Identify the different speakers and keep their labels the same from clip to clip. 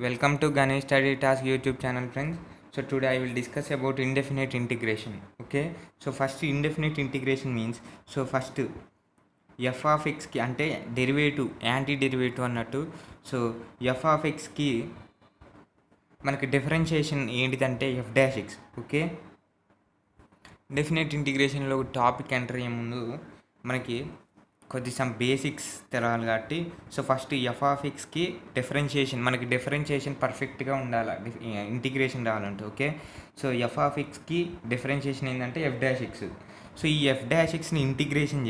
Speaker 1: Welcome to Ganesh Study Task YouTube channel, friends. So today I will discuss about indefinite integration. Okay. So first indefinite integration means first f of x కి అంటే derivative anti derivative అన్నట్టు. So f of x కి మనకి differentiation ఏంటిదంటే f dash x. Okay. Definite ఇంటిగ్రేషన్లో topic enter అయ్యే ముందు మనకి కొద్ది సమ్ బేసిక్స్ తెలవాలి కాబట్టి సో ఫస్ట్ ఎఫ్ ఆఫ్ ఎక్స్కి డిఫరెన్షియేషన్ మనకి డిఫరెన్షియేషన్ పర్ఫెక్ట్గా ఉండాలి ఇంటిగ్రేషన్ రావాలంటే. ఓకే. సో ఎఫ్ ఆఫ్ ఎక్స్కి డిఫరెన్షియేషన్ ఏంటంటే ఎఫ్ డాష్ ఎక్స్. సో ఈ ఎఫ్ డాష్ ఎక్స్ని ఇంటిగ్రేషన్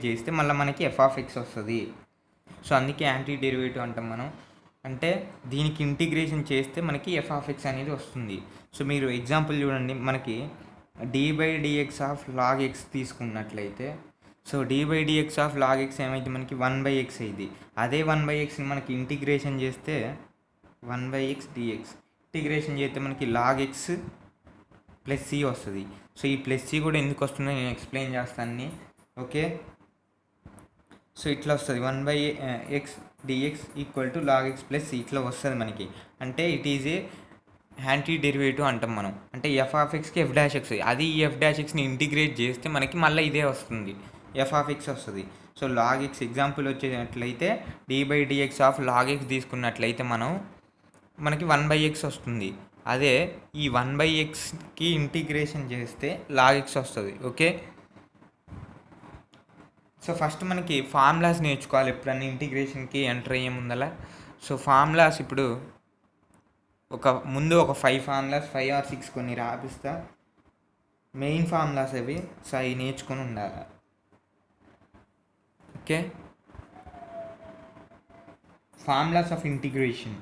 Speaker 1: చేస్తే మళ్ళీ మనకి ఎఫ్ ఆఫ్ ఎక్స్ వస్తుంది. సో అందుకే యాంటీ డెరివేటివ్ అంటాం మనం. అంటే దీనికి ఇంటిగ్రేషన్ చేస్తే మనకి ఎఫ్ ఆఫ్ ఎక్స్ అనేది వస్తుంది. సో మీరు ఎగ్జాంపుల్ చూడండి, మనకి d/dx ఆఫ్ లాగ్ ఎక్స్ తీసుకున్నట్లయితే so d/dx of log x ఏమైతే మనకి 1/x అయింది. అదే 1/xని మనకి ఇంటిగ్రేషన్ చేస్తే 1/x dx ఇంటిగ్రేషన్ చేస్తే మనకి లాగ్ ఎక్స్ ప్లస్ సి వస్తుంది. సో ఈ ప్లస్ సి కూడా ఎందుకు వస్తుందో నేను ఎక్స్ప్లెయిన్ చేస్తాను. ఓకే. సో ఇట్లా వస్తుంది 1/x dx equal to log X plus C ఇట్లా వస్తుంది మనకి. అంటే it is a anti derivative అంటాం మనం. అంటే ఎఫ్ ఆఫ్ ఎక్స్కి ఎఫ్ డాష్ ఎక్స్, అది ఈ ఎఫ్ డాష్ ఎక్స్ని ఇంటిగ్రేట్ చేస్తే మనకి మళ్ళీ ఇదే వస్తుంది, ఎఫ్ ఆఫ్ ఎక్స్ వస్తుంది. సో లాగ్ ఎక్స్ ఎగ్జాంపుల్ వచ్చేటట్లయితే d/dx ఆఫ్ లాగ్ ఎక్స్ తీసుకున్నట్లయితే మనకి 1/x వస్తుంది. అదే ఈ 1/xకి ఇంటిగ్రేషన్ చేస్తే లాగ్ ఎక్స్ వస్తుంది. ఓకే. సో ఫస్ట్ మనకి ఫార్ములాస్ నేర్చుకోవాలి ఎప్పుడన్నా ఇంటిగ్రేషన్కి ఎంటర్ అయ్యే ముందల. సో ఫార్ములాస్ ఇప్పుడు ముందు ఒక 5 ఫార్ములాస్ 5 or 6 కొన్ని రాపిస్తా, మెయిన్ ఫార్ములాస్ అవి. సో అవి నేర్చుకొని ఉండాలి. Okay. Formulas of integration.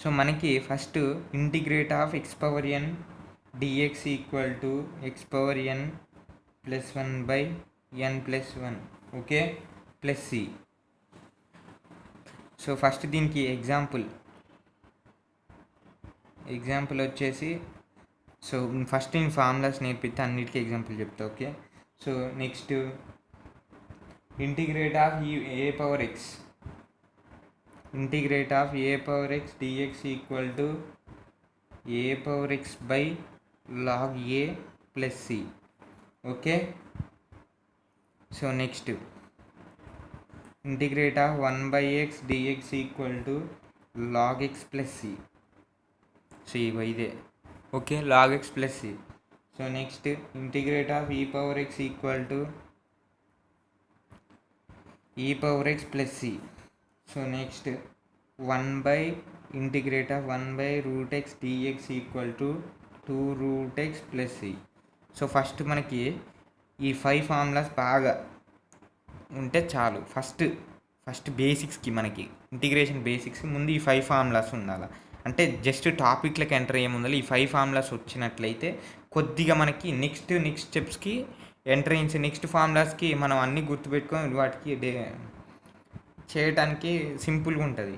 Speaker 1: So మనకి first integrate of x power n dx equal to x power n plus 1/n plus 1. Okay. Plus C. So first దీనికి ఎగ్జాంపుల్ వచ్చేసి so first నేను formulas నేర్పిస్తే అన్నిటికీ ఎగ్జాంపుల్ చెప్తా. Okay. So next integrate of a power x dx equal to a power x by log a plus C. Okay. So next integrate of 1/x dx equal to log x plus C. So ఇదే. Okay. Log x plus C. So next integrate of e power x equal to e power x plus C. So next 1/√x dx equal to 2√x plus C. So first మనకి ఈ 5 formulas బాగా ఉంటే చాలు. First బేసిక్స్కి మనకి integration basics ముందు ఈ 5 formulas ఉండాలి. అంటే జస్ట్ టాపిక్లకు ఎంటర్ అయ్యే ముందు ఈ 5 ఫార్ములాస్ వచ్చినట్లయితే కొద్దిగా మనకి నెక్స్ట్ స్టెప్స్కి ఎంటర్ అయ్యే నెక్స్ట్ ఫార్ములాస్కి మనం అన్నీ గుర్తుపెట్టుకొని వాటికి చేయడానికి సింపుల్గా ఉంటుంది.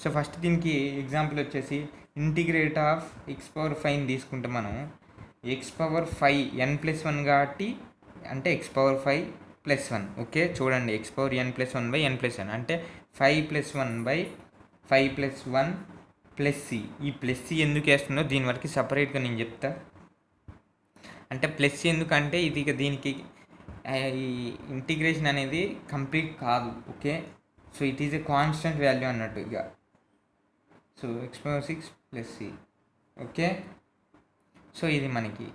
Speaker 1: సో ఫస్ట్ దీనికి ఎగ్జాంపుల్ వచ్చేసి ఇంటిగ్రేట్ ఆఫ్ x పవర్ 5 తీసుకుంటే మనం x పవర్ 5 n ప్లస్ 1 కాబట్టి అంటే x పవర్ 5 ప్లస్ 1. ఓకే. చూడండి x power n plus 1/n plus 1 అంటే 5 ప్లస్ 1/5 ప్లస్ 1 ప్లస్ సి. ఈ ప్లస్ సి ఎందుకు వేస్తుందో దీని వరకు సపరేట్గా నేను చెప్తా. అంటే ప్లస్ సి ఎందుకంటే ఇది దీనికి ఈ ఇంటిగ్రేషన్ అనేది కంప్లీట్ కాదు. Okay. So it is a constant value అన్నట్టు ఇక. So x power 6 plus C. Okay. So ఇది మనకి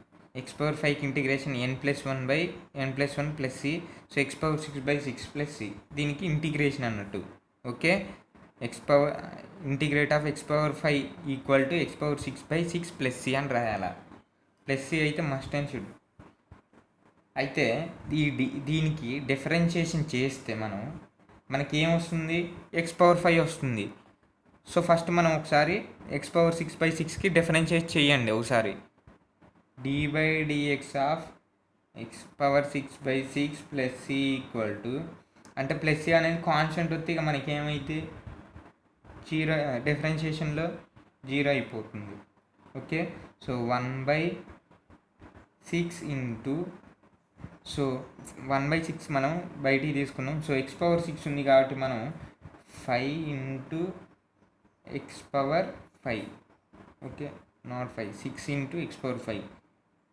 Speaker 1: x పవర్ 5కి integration n plus 1/n+1 plus C. So x power 6/6 plus c దీనికి ఇంటిగ్రేషన్ అన్నట్టు. Okay. Integrate of x power 5 equal to x power 6/6 plus c అని రాయాలా. Plus c అయితే must and should. అయితే దీనికి డిఫరెన్షియేషన్ చేస్తే మనకి ఏమొస్తుంది, x పవర్ 5 వస్తుంది. సో ఫస్ట్ మనం ఒకసారి x పవర్ 6/6కి డిఫరెన్షియేట్ చేయండి ఒకసారి. d/dx of x power 6/6 plus c equal to అంటే ప్లస్ సి అనేది కాన్స్టెంట్ వస్తే ఇక మనకి ఏమైతే జీరో, డిఫరెన్షియేషన్లో జీరో అయిపోతుంది. ఓకే, సో 1/6 ఇంటూ, సో 1/6 మనం బయటికి తీసుకున్నాం. సో x⁴ ఉంది కాబట్టి మనం 5 into x⁴, okay, not 5, 6 into x⁴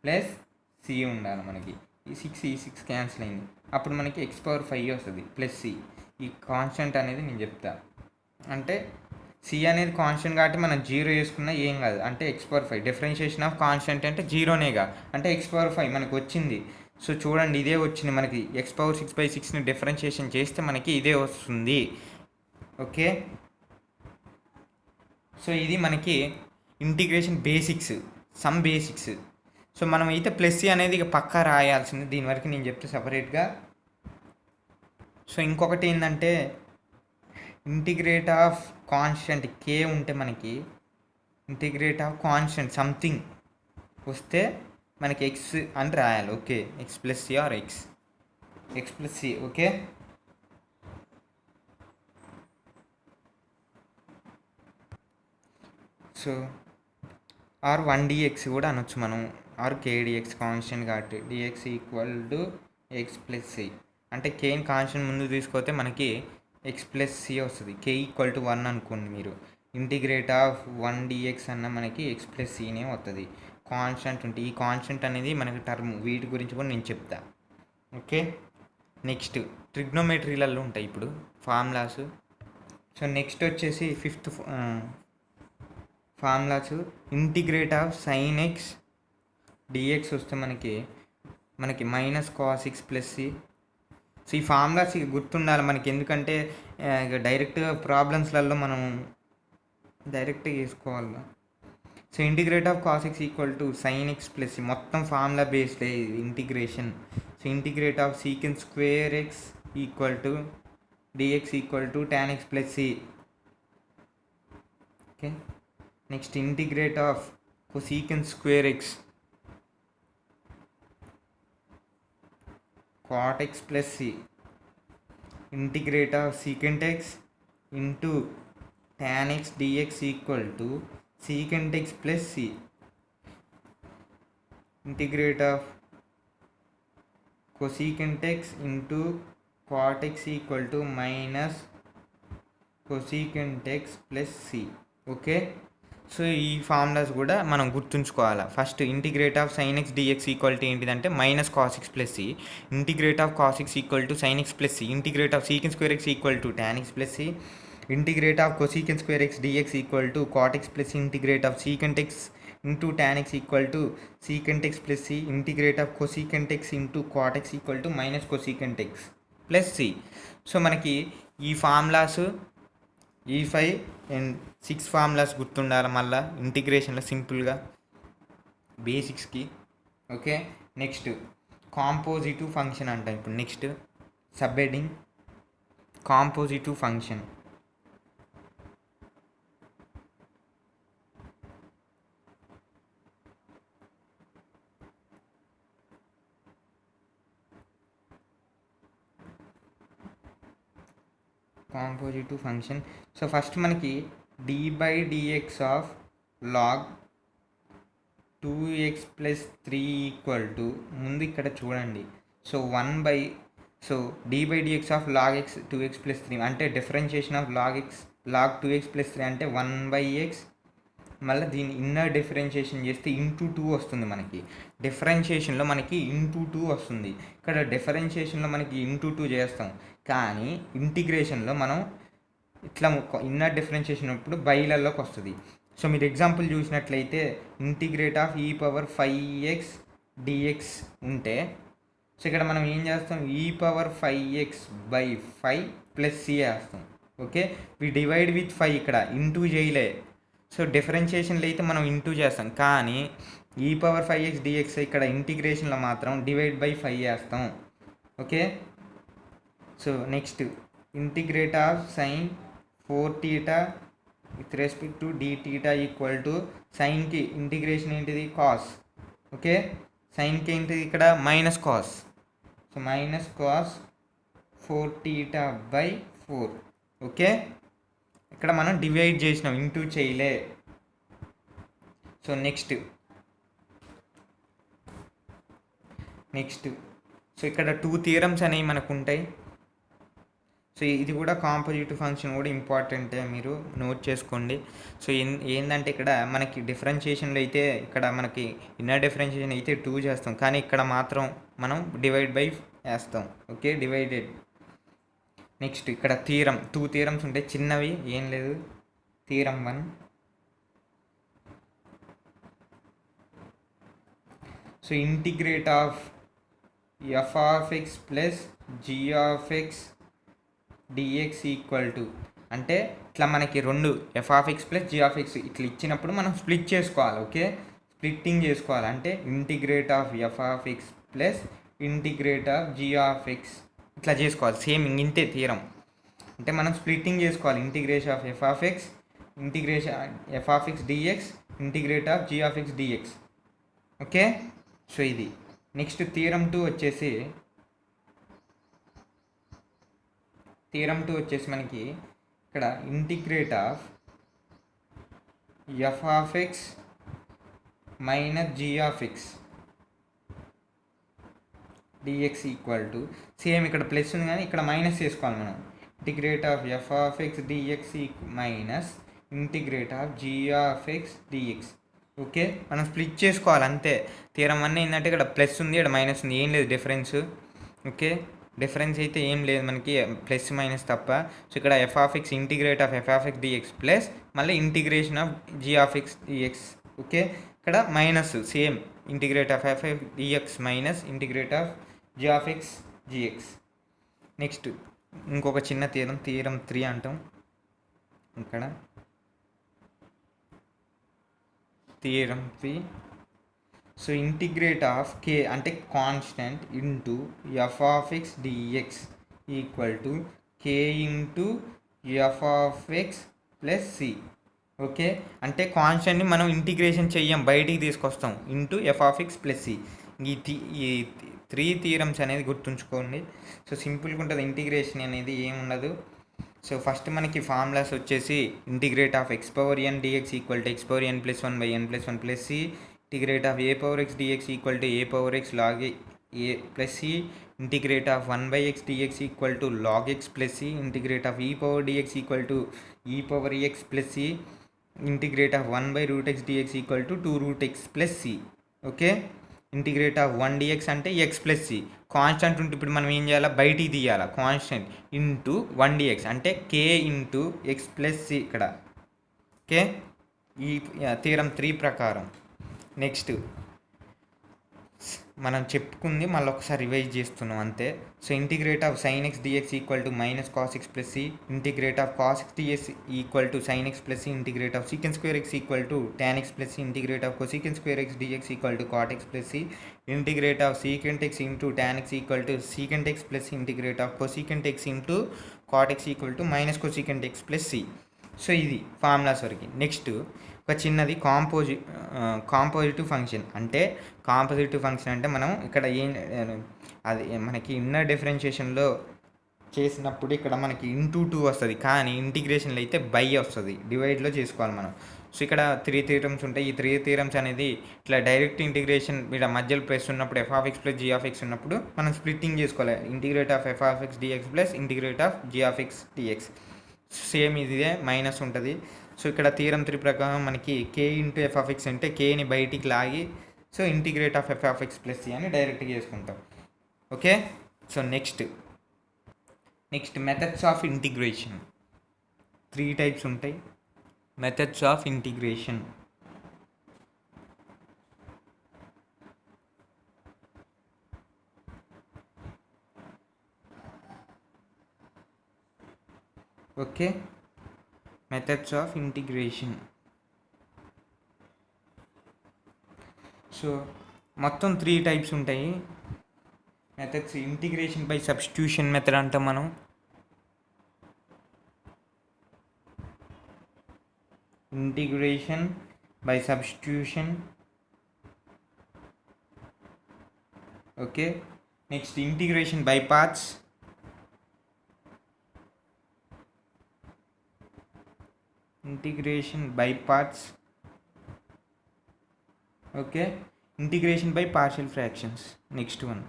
Speaker 1: plus c ఉండాలి మనకి. ఈ 6 క్యాన్సిల్ అయింది, అప్పుడు మనకి x⁴ వస్తుంది ప్లస్ సి. ఈ కాన్స్టెంట్ అనేది నేను చెప్తా, అంటే సి అనేది కాన్స్టెంట్ కాబట్టి మనం జీరో వేసుకున్నా ఏం కాదు. అంటే x⁴, డిఫరెన్షియేషన్ ఆఫ్ కాన్స్టెంట్ అంటే జీరోనేగా, అంటే x⁴ మనకు వచ్చింది. సో చూడండి, ఇదే వచ్చింది మనకి. x⁴6/6ని డిఫరెన్షియేషన్ చేస్తే మనకి ఇదే వస్తుంది. ఓకే, సో ఇది మనకి integration basics, some basics. So మనం అయితే ప్లస్ సి అనేది ఇక పక్కా రాయాల్సింది, దీని వరకు నేను చెప్తే సపరేట్గా. సో ఇంకొకటి ఏంటంటే ఇంటిగ్రేట్ ఆఫ్ కాన్స్టెంట్ కే ఉంటే మనకి, ఇంటిగ్రేట్ ఆఫ్ కాన్స్టెంట్ సంథింగ్ వస్తే మనకి ఎక్స్ అని రాయాలి. Okay, x+c or x+c. Okay, so or 1dx కూడా అనొచ్చు మనం, ఆర్ kdx కాన్స్టెంట్ కాబట్టి dx = x+c. అంటే కేని కాన్స్టెంట్ ముందు తీసుకొస్తే మనకి x+c వస్తుంది. k = 1 అనుకోండి మీరు, ఇంటిగ్రేట్ ఆఫ్ 1dx అన్న మనకి x+cనే వస్తుంది. కాన్స్టెంట్ ఉంటే ఈ కాన్స్టెంట్ అనేది మనకి టర్మ్, వీటి గురించి కూడా నేను చెప్తా. ఓకే, నెక్స్ట్ ట్రిగ్నోమెట్రీలలో ఉంటాయి ఇప్పుడు ఫార్ములాస్. సో నెక్స్ట్ వచ్చేసి 5th formulas, integrate of sin x dx వస్తే మనకి -cos x + c. సో ఈ ఫార్ములాస్ గుర్తుండాలి మనకి, ఎందుకంటే ఇక డైరెక్ట్గా ప్రాబ్లమ్స్లలో మనం డైరెక్ట్గా వేసుకోవాలి. So integrate of cos x = sin x + c, మొత్తం formula based integration. So integrate of sec² x dx = tan x + c. Okay, next integrate of cosec² x cot x + c. Integrate of secant x into tan x dx = secant x + c. Integrate of cosecant x into cot x - cosecant x + c. Okay, so ఈ formulas కూడా మనం గుర్తుంచుకోవాలి. First integrate of sin x dx ఏంటిదంటే -cos x + c. Integrate of cos x = sin x + c. Integrate of secant² x tan x + c. Integrate of cosecant² x dx = cot x + c. Integrate of secant x into tan x = secant x + c. Integrate of cosecant x into cot x = -cosecant x + c. So మనకి ఈ formulas, ఈ 5 and 6 formulas గుర్తుండాలి మళ్ళీ ఇంటిగ్రేషన్లో సింపుల్గా బేసిక్స్కి. Okay, next compositive function అంట. ఇప్పుడు next subheading compositive function. Compositive function. So first మనకి d/dx ఆఫ్ log 2x + 3 ముందు ఇక్కడ చూడండి. So d/dx of log x 2x + 3 అంటే డిఫరెన్షియేషన్ ఆఫ్ log 2x + 3 అంటే 1/x. మళ్ళీ దీన్ని ఇన్నర్ డిఫరెన్షియేషన్ చేస్తే ఇంటూ 2 వస్తుంది మనకి. డిఫరెన్షియేషన్లో మనకి ఇంటూ 2 వస్తుంది. ఇక్కడ డిఫరెన్షియేషన్లో మనకి ఇంటూ 2 చేస్తాం, కానీ ఇంటిగ్రేషన్లో మనం ఇట్లా ఇన్నర్ డిఫరెన్షియేషన్ అప్పుడు బైలలోకి వస్తుంది. సో మీరు ఎగ్జాంపుల్ చూసినట్లయితే ఇంటిగ్రేట్ ఆఫ్ e⁴5x dx ఉంటే, సో ఇక్కడ మనం ఏం చేస్తాం, e⁴5x/5 + c వేస్తాం. ఓకే, వి డివైడ్ విత్ 5, ఇక్కడ ఇంటూ చేయలే. సో డిఫరెన్షియేషన్లో అయితే మనం ఇంటూ చేస్తాం, కానీ e⁴5x dx ఇక్కడ ఇంటిగ్రేషన్లో మాత్రం /5 వేస్తాం. Okay, so next integrate of sin 4θ with respect to dθ = సైన్కి ఇంటిగ్రేషన్ ఏంటిది కాస్. ఓకే, సైన్కి ఏంటిది ఇక్కడ -cos. So -cos 4θ/4. ఓకే, ఇక్కడ మనం డివైడ్ చేసినాం, ఇంటూ చేయలే. సో నెక్స్ట్ సో ఇక్కడ 2 థియరమ్స్ అనేవి మనకు ఉంటాయి. సో ఇది కూడా కాంపోజిటివ్ ఫంక్షన్ కూడా ఇంపార్టెంటే, మీరు నోట్ చేసుకోండి. సో ఏంటంటే ఇక్కడ మనకి డిఫరెన్షియేషన్లో అయితే ఇక్కడ మనకి ఇన్నర్ డిఫరెన్షియేషన్ అయితే 2 చేస్తాం, కానీ ఇక్కడ మాత్రం మనం డివైడ్ బై వేస్తాం. Okay, divided. నెక్స్ట్ ఇక్కడ థీరం 2 థీరమ్స్ ఉంటాయి, చిన్నవి, ఏం లేదు. Theorem 1, so integrate of f of x plus g of x dx equal to, అంటే ఇట్లా మనకి రెండు f of x plus g of x ఇట్లా ఇచ్చినప్పుడు మనం స్ప్లిట్ చేసుకోవాలి. ఓకే, స్ప్లిట్టింగ్ చేసుకోవాలి. అంటే integrate of f of x plus integrate of g of x ఇట్లా చేసుకోవాలి. సేమ్ ఇంతే థీరం. అంటే మనం స్ప్లిట్టింగ్ చేసుకోవాలి. Integration of f of x, integration f of x dx, integrate of g of x dx. Okay, so ఇది. Next theorem 2 వచ్చేసి మనకి ఇక్కడ integrate of f of x minus g of x dx equal to, same ఇక్కడ plus ఉంది కానీ ఇక్కడ minus చేసుకోవాలి మనం. Integrate of f of x dx minus integrate of g of x dx. Okay, మనం స్ప్లిట్ చేసుకోవాలి అంతే. థీరం 1 ఏంటంటే ఇక్కడ ప్లస్ ఉంది, ఇక్కడ మైనస్ ఉంది, ఏం లేదు డిఫరెన్స్. ఓకే, డిఫరెన్స్ అయితే ఏం లేదు మనకి, ప్లస్ మైనస్ తప్ప. సో ఇక్కడ f of x integrate of f of x dx plus మళ్ళీ integration of g of x dx. Okay, ఇక్కడ minus same integrate of f of x dx minus integrate of g of x dx. Next ఇంకొక చిన్న theorem 3 అంటాం. ఇక్కడ theorem 3, so integrate of k అంటే constant into f of x dx equal to k into f of x plus c. Okay, అంటే కాన్స్టెంట్ని మనం integration చెయ్యం, బయటికి తీసుకొస్తాం, into f of x plus c. ఈ 3 థీరమ్స్ అనేది గుర్తుంచుకోండి. సో సింపుల్గా ఉంటుంది, ఇంటిగ్రేషన్ అనేది ఏముండదు. సో ఫస్ట్ మనకి ఫార్ములాస్ వచ్చేసి integrate of x power n dx equal to x power n plus 1 by n plus 1 plus c. Integrate of a power x dx equal to a power x log a plus c. Integrate of 1 by x dx equal to log x plus c. Integrate of e power dx equal to e power x plus c. Integrate of 1 by root x dx equal to 2 root x plus c. Okay, integrate of 1 dx అంటే x plus c. Constant ఉంటే ఇప్పుడు మనం ఏం చేయాలి, బయటికి తీయాలి. Constant into 1 dx అంటే k into x plus c ఇక్కడ. ఓకే, ఈ థీరం 3 ప్రకారం. నెక్స్ట్ మనం చెప్పుకుంది మళ్ళీ ఒకసారి రివైజ్ చేస్తున్నాం అంతే. So integrate of sine x dx equal to minus cos x plus c. Integrate of cos x dx equal to sine x plus c. Integrate of secant square x equal to tan x plus c. Integrate of cosecant square x dx equal to cot x plus c. Integrate of secant x into tan x equal to secant x plus c. Integrate of cosecant x into cot X equal to minus cosecant x plus C. So ఇది formulas వరకు. Next ఒక చిన్నది compositive function. అంటే compositive function అంటే మనం ఇక్కడ అది మనకి ఇన్నర్ డిఫరెన్షియేషన్లో చేసినప్పుడు ఇక్కడ మనకి ఇంటూ 2 వస్తుంది, కానీ ఇంటిగ్రేషన్లో అయితే బై వస్తుంది. డివైడ్లో చేసుకోవాలి మనం. సో ఇక్కడ 3 థియరమ్స్ ఉంటాయి. ఈ 3 థియరమ్స్ అనేది ఇట్లా డైరెక్ట్ ఇంటిగ్రేషన్ ఇక్కడ మధ్యలో ప్లస్ ఉన్నప్పుడు f of x plus g of x ఉన్నప్పుడు మనం స్ప్లిట్టింగ్ చేసుకోవాలి. Integrate of f of x dx plus integrate of g of x dx. Same ఇదే మైనస్ ఉంటుంది. సో ఇక్కడ థియరం 3 ప్రకారం మనకి k into f of x అంటే కేని బయటికి లాగి so integrate of f of x plus c అని డైరెక్ట్గా చేసుకుంటాం. Okay, so next methods of integration. 3 types ఉంటాయి methods of integration. Okay, methods of integration. So మొత్తం 3 టైప్స్ ఉంటాయి methods. Integration by substitution method అంటాం మనం. Integration by substitution. Okay, next integration by parts. Integration by parts. Okay, integration by partial fractions. Next one.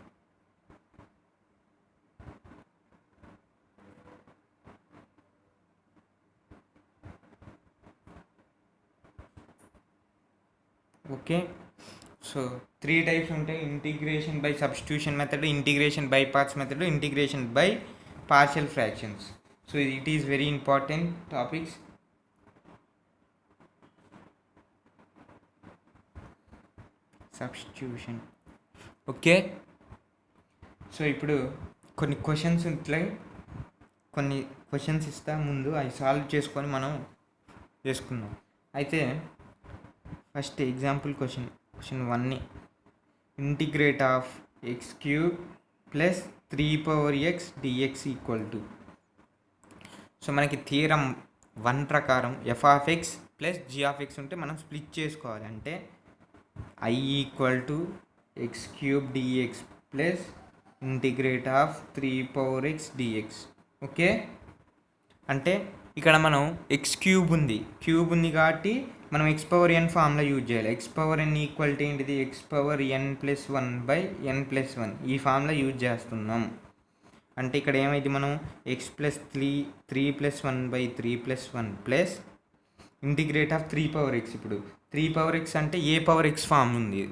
Speaker 1: Okay, so 3 types ఉంటాయి: integration by substitution method, integration by parts method, integration by partial fractions. So it is very important topics. Substitution. Okay, so ఇప్పుడు కొన్ని questions ఉంటాయి, కొన్ని questions ఇస్తా, ముందు అవి solve చేసుకొని మనం చేసుకుందాం. అయితే ఫస్ట్ ఎగ్జాంపుల్ క్వశ్చన్ 1ని integrate of X cube plus 3/x dx equal to. So మనకి థియరం 1 ప్రకారం f(x) ప్లస్ g(x) ఉంటే మనం స్ప్లిట్ చేసుకోవాలి. అంటే I equal to X cube dx plus integrate of 3/x dx. Okay, అంటే ఇక్కడ మనం ఎక్స్ క్యూబ్ ఉంది కాబట్టి మనం x(n) ఫార్ములా యూజ్ చేయాలి. x(n) ఈక్వల్ టు ఏంటిది? x(n+1/n+1) ఈ ఫార్ములా యూజ్ చేస్తున్నాం. అంటే ఇక్కడ ఏమైంది? మనం x+3+1/3+1 plus integrate of 3/x. ఇప్పుడు 3/x అంటే a/x ఫామ్ ఉంది.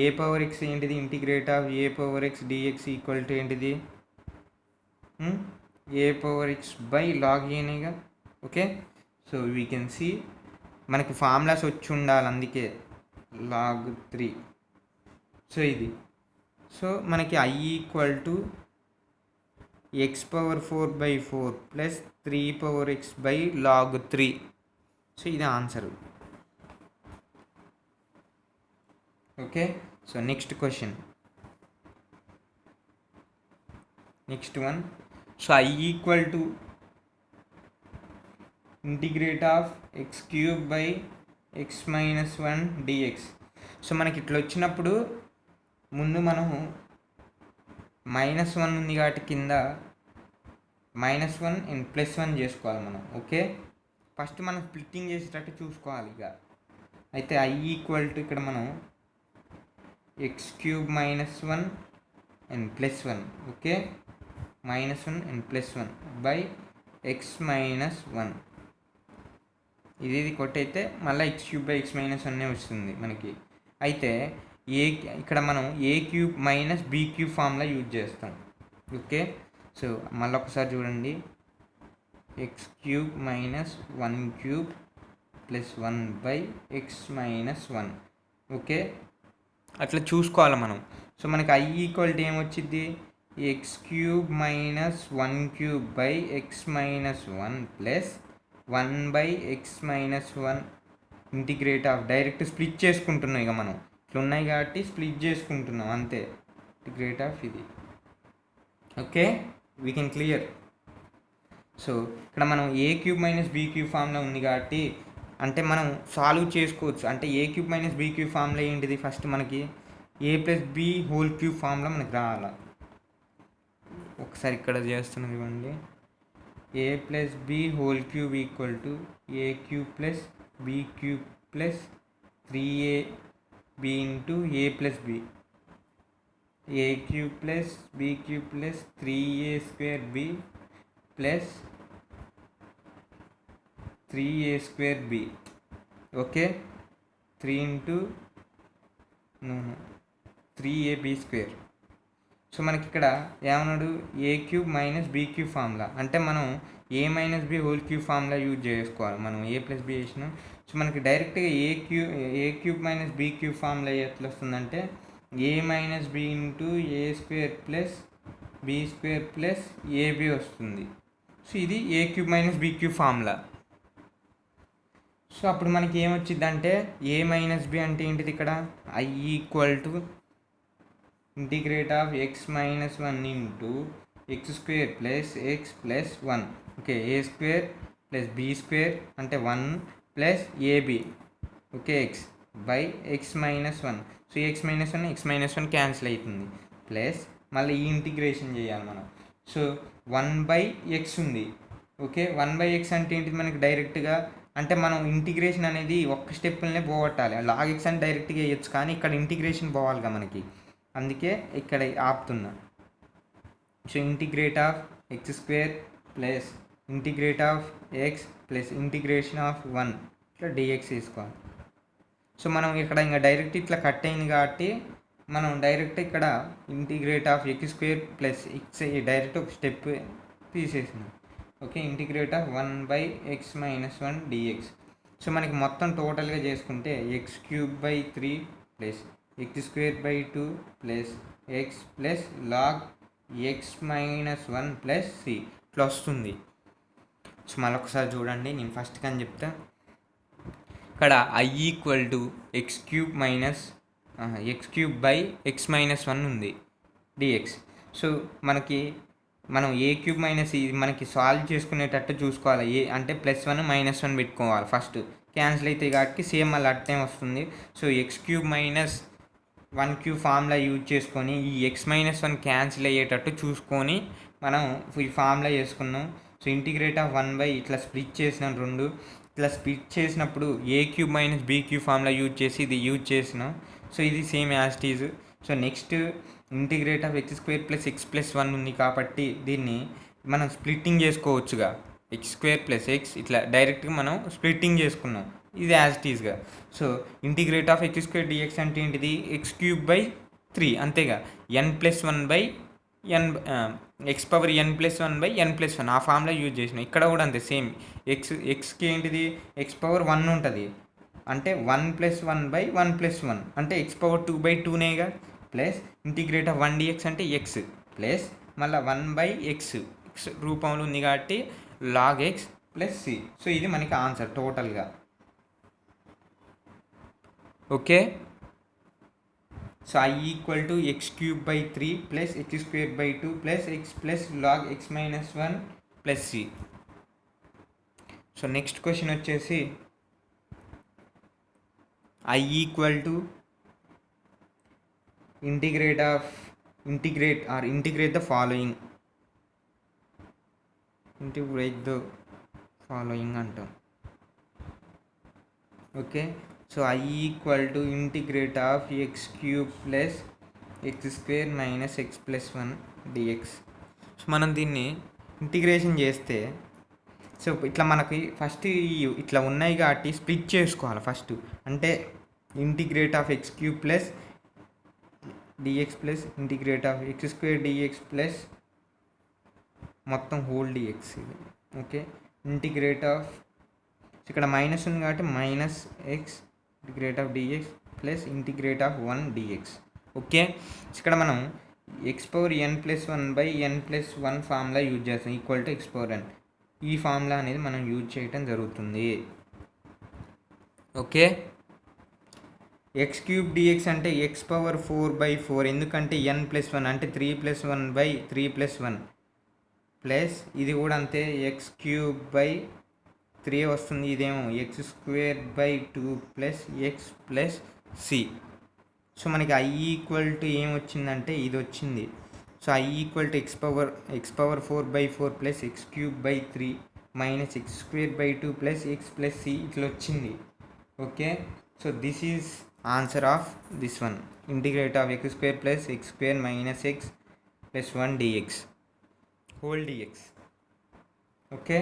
Speaker 1: a/x ఏంటిది? Integrate of a/x dx equal to ఏంటిది? a/x బై log aనేగా. Okay, so we can see మనకి ఫార్ములాస్ వచ్చి ఉండాలి, అందుకే log 3. సో ఇది, సో మనకి I equal to x⁴/4 plus 3/x by log 3. So ఇది answer. Okay, so next question, next one. So I equal to integrate of x³/x-1 dx. So మనకి ఇట్లా వచ్చినప్పుడు ముందు మనము -1 ఉంది కాబట్టి కింద -1 అండ్ +1 చేసుకోవాలి మనం. ఓకే, ఫస్ట్ మనం స్ప్లిట్టింగ్ చేసేటట్టు చూసుకోవాలి ఇక. అయితే I ఈక్వల్ టు ఇక్కడ మనం x³ -1 and +1. Okay, -1 and +1 by x-1. ఇది కొట్టయితే మళ్ళీ x³/x-1 వస్తుంది మనకి. అయితే ఇక్కడ మనం a³ - b³ ఫార్ములా యూజ్ చేస్తాం. ఓకే, సో మళ్ళీ ఒకసారి చూడండి, x³ - 1³ ప్లస్ 1/x-1. ఓకే, అట్లా చూసుకోవాలి మనం. సో మనకి I ఈక్వల్ టు ఏమొచ్చింది? x³ - 1³/x-1 plus 1/x-1 integrate of, direct split చేసుకుంటున్నాం ఇక మనం, ఇట్లా ఉన్నాయి కాబట్టి స్ప్లిట్ చేసుకుంటున్నాం అంతే, ఇంటిగ్రేట్ ఆఫ్ ఇది. Okay, we can clear. So ఇక్కడ మనం a³ - b³ ఫార్ములా ఉంది కాబట్టి అంటే మనం సాల్వ్ చేసుకోవచ్చు. అంటే a³ - b³ ఫార్ములా ఏంటిది? ఫస్ట్ మనకి a+b³ ఫార్ములా మనకి రావాలి. ఒకసారి ఇక్కడ చేస్తున్నది ఇవ్వండి, a+b³ equal to a³ + b³ plus 3ab into a+b, a³ + b³ plus 3a²b plus 3a²b. Okay, 3ab². So మనకి ఇక్కడ ఏమన్నాడు? a³ - b³ formula. అంటే మనం a - b³ ఫార్ములా యూజ్ చేసుకోవాలి. మనం a+b వేసినాం. సో మనకి డైరెక్ట్గా a³ - b³ ఫార్ములా ఎట్లా వస్తుందంటే a - b into a² plus b² plus ab వస్తుంది. సో ఇది a³ - b³ ఫార్ములా. సో అప్పుడు మనకి ఏమొచ్చిందంటే a - b అంటే ఏంటిది? ఇక్కడ I equal to integrate of x-1 into x² plus x plus 1. Okay, a² plus b² అంటే 1 plus ab. Okay, x by x-1. So x-1 cancel అవుతుంది. Plus మళ్ళీ ఈ integration చేయాలి మనం. సో 1/x ఉంది. ఓకే, 1/x అంటే ఏంటిది? మనకి డైరెక్ట్గా అంటే మనం ఇంటిగ్రేషన్ అనేది ఒక్క స్టెప్లోనే పోగొట్టాలి. లాగ్ ఎక్స్ అని డైరెక్ట్గా వేయచ్చు, కానీ ఇక్కడ ఇంటిగ్రేషన్ పోవాలిగా మనకి, అందుకే ఇక్కడ ఆపుతున్నా. So integrate of x square plus integrate of x plus integration of 1 ఇట్లా డిఎక్స్ తీసుకోవాలి. సో మనం ఇక్కడ ఇంకా డైరెక్ట్ ఇట్లా కట్ అయింది కాబట్టి మనం డైరెక్ట్ ఇక్కడ integrate of x square plus x direct ఒక స్టెప్ తీసేసినాం. Okay, integrate of 1/x-1 dx. So మనకి మొత్తం టోటల్గా చేసుకుంటే x³/3 plus x²/2 plus x plus log x-1 plus c ఇట్లా వస్తుంది. సో మళ్ళీ ఒకసారి చూడండి, నేను ఫస్ట్ కానీ చెప్తా. ఇక్కడ i = x³ ఉంది dx. సో మనం a³ మైనస్ ఇది మనకి సాల్వ్ చేసుకునేటట్టు చూసుకోవాలి. ఏ అంటే +1 -1 పెట్టుకోవాలి. ఫస్ట్ క్యాన్సిల్ అవుతాయి కాబట్టి సేమ్ మళ్ళీ అట్టే వస్తుంది. సో x³ ఫార్ములా యూజ్ చేసుకొని ఈ x-1 క్యాన్సిల్ అయ్యేటట్టు చూసుకొని మనం ఈ ఫార్ములా చేసుకున్నాం. సో ఇంటిగ్రేట్ ఆఫ్ 1 ఇట్లా స్ప్లిట్ చేసినాం, 2 ఇట్లా స్ప్లిట్ చేసినప్పుడు a³ - b³ ఫార్ములా యూజ్ చేసి ఇది యూజ్ చేసినాం. సో ఇది same as it is. So next integrate of x² + x+1 ఉంది కాబట్టి దీన్ని మనం స్ప్లిట్టింగ్ చేసుకోవచ్చుగా. x² + x ఇట్లా డైరెక్ట్గా మనం స్ప్లిట్టింగ్ చేసుకున్నాం, ఇది యాజ్ ఇట్ ఈజ్గా. So integrate of x² dx అంటే ఏంటిది, x³/3 అంతేగా, n+1/n x⁻n+1/n+1 ఆ ఫార్ములా యూజ్ చేసిన. ఇక్కడ కూడా అంతే సేమ్, ఎక్స్కి ఏంటిది x⁻1 ఉంటుంది అంటే 1+1/1+1 అంటే x⁻2/2నేగా, ప్లస్ ఇంటిగ్రేట్ ఆఫ్ 1 dx అంటే x ప్లస్ మళ్ళీ 1/x x రూపంలో ఉంది కాబట్టి log x plus c. So ఇది మనకి ఆన్సర్ టోటల్గా. Okay, so i = x³/3 plus x²/2 plus x plus log x-1 plus c. So next question వచ్చేసి i = integrate the following అంటాం. Okay, so i = integrate of x³ plus x² minus x+1 dx. So మనం దీన్ని integration చేస్తే so ఇట్లా మనకి first ఇట్లా ఉన్నాయి కాబట్టి స్ప్లిట్ చేసుకోవాలి ఫస్ట్. అంటే integrate of x³ plus dx plus integrate of x² dx plus మొత్తం హోల్ dx ఇది. ఓకే, ఇంటిగ్రేట్ ఆఫ్ ఇక్కడ మైనస్ ఉంది కాబట్టి -x integrate of dx plus integrate of 1 dx. Okay, ఇక్కడ మనం x⁻n+1/n+1 ఫార్ములా యూజ్ చేస్తాం, =x⁻n. ఈ ఫార్ములా అనేది మనం యూజ్ చేయటం జరుగుతుంది. ఓకే, x³ dx అంటే x⁻4/4 ఎందుకంటే n+1 అంటే 3+1/3+1 ప్లస్ ఇది కూడా అంతే x³/3 వస్తుంది. ఇదేమో x²/2 plus x plus c. So మనకి i = ఏమొచ్చిందంటే ఇది వచ్చింది. So i = x⁻4/4 plus x³/3 minus x²/2 plus x plus c ఇట్లా వచ్చింది. Okay, so this is answer of this one, integrate of x² plus x² minus x plus 1 dx whole dx. Okay,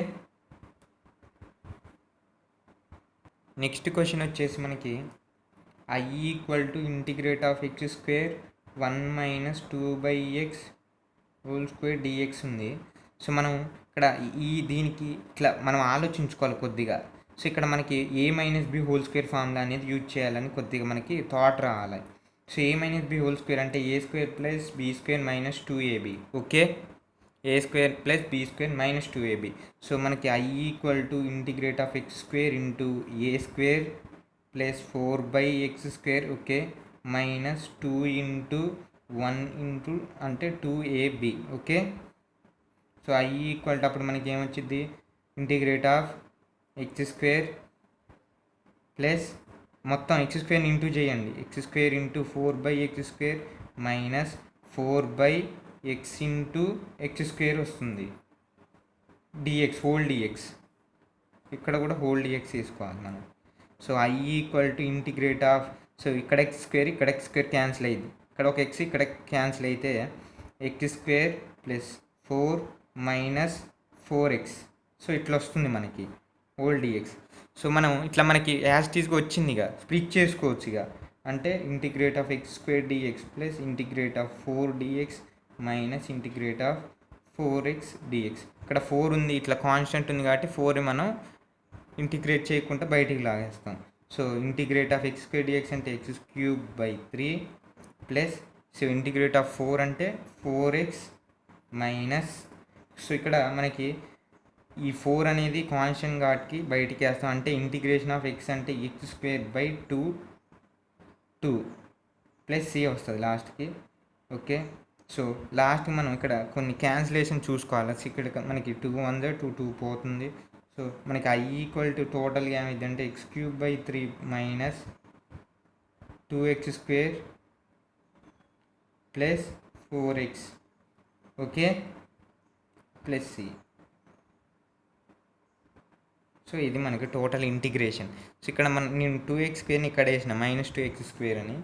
Speaker 1: next question వచ్చేసి మనకి i = integrate of x² 1 - 2/x whole square dx ఉంది. So మనం ఇక్కడ దీనికి ఇట్లా మనం ఆలోచించుకోవాలి కొద్దిగా. సో ఇక్కడ మనకి a - b whole square formula అనేది యూజ్ చేయాలని కొద్దిగా మనకి థాట్ రావాలి. So a - b whole square అంటే a² plus b² minus 2ab. Okay, a² plus b² minus 2ab. So మనకి i = integrate of x² into a² plus 4/x². Okay, minus 2 into 1 into అంటే 2ab. Okay, so i = అప్పుడు మనకి ఏమొచ్చింది, integrate of x² plus మొత్తం x² into చేయండి, x² into 4/x² minus 4/x into x² వస్తుంది dx whole dx. ఇక్కడ కూడా whole dx తీసుకోవాలి మనం. So I equal to integrate of, so ఇక్కడ ఎక్స్ స్క్వేర్ క్యాన్సిల్ అయ్యింది, ఇక్కడ ఒక ఎక్స్ ఇక్కడ క్యాన్సిల్ అయితే X square plus 4 minus 4x. So ఇట్లా వస్తుంది మనకి హోల్ డిఎక్స్. సో మనం ఇట్లా మనకి యాజ్ టీజ్గా వచ్చింది, ఇక స్ప్లిట్ చేసుకోవచ్చు. ఇక అంటే integrate of x square dx plus integrate of 4dx minus integrate of 4x dx. ఇక్కడ 4 ఉంది, ఇట్లా కాన్స్టెంట్ ఉంది కాబట్టి 4 మనం ఇంటిగ్రేట్ చేయకుండా బయటికి లాగేస్తాం. So integrate of x square d x అంటే x³ 3 plus, so integrate of 4 అంటే 4x మైనస్, సో ఇక్కడ మనకి ఈ 4 అనేది కాన్స్టెంట్ కాబట్టి బయటికి వేస్తాం. అంటే ఇంటిగ్రేషన్ ఆఫ్ ఎక్స్ అంటే x² 2 ప్లస్ c వస్తుంది లాస్ట్కి. ఓకే, సో లాస్ట్ మనం ఇక్కడ కొన్ని క్యాన్సిలేషన్ చూసుకోవాలి. ఇక్కడ మనకి 2 1 2 పోతుంది. సో మనకి ఐ ఈక్వల్ టు టోటల్గా ఏమైందంటే x³ minus 2x² plus 4x, okay, plus c. So ఇది మనకి టోటల్ ఇంటిగ్రేషన్. సో ఇక్కడ నేను 2x² ఇక్కడ వేసిన మైనస్ 2x² అని,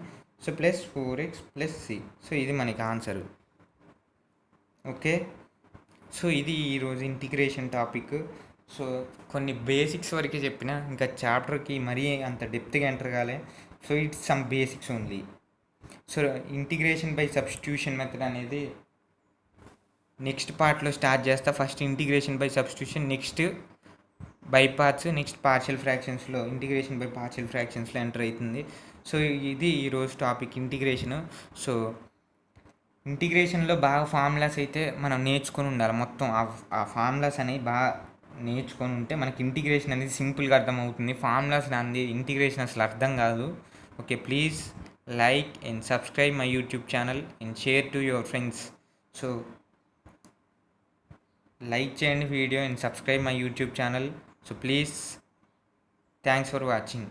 Speaker 1: so plus 4x plus c. So ఇది మనకి ఆన్సరు. ఓకే, సో ఇది ఈరోజు ఇంటిగ్రేషన్ టాపిక్. సో కొన్ని బేసిక్స్ వరకే చెప్పిన, ఇంకా చాప్టర్కి మరీ అంత డెప్త్గా ఎంటర్ కాలే. So it's some basics only. So integration by substitution method అనేది నెక్స్ట్ పార్ట్లో స్టార్ట్ చేస్తా. First integration by substitution, next by parts, next partial ఫ్రాక్షన్స్లో ఇంటిగ్రేషన్ బై పార్షియల్ ఫ్రాక్షన్స్లో ఎంటర్ అవుతుంది. సో ఇది ఈరోజు టాపిక్ ఇంటిగ్రేషను. సో ఇంటిగ్రేషన్లో బాగా ఫార్ములాస్ అయితే మనం నేర్చుకొని ఉండాలి. మొత్తం ఆ ఫార్ములాస్ అనేవి బాగా నేర్చుకొని ఉంటే మనకి ఇంటిగ్రేషన్ అనేది సింపుల్గా అర్థమవుతుంది. ఫార్ములాస్ రాంది ఇంటిగ్రేషన్ అసలు అర్థం కాదు. Okay, please like and subscribe my YouTube channel and share to your friends. So like చేయండి video and subscribe my YouTube channel. So please, thanks for watching.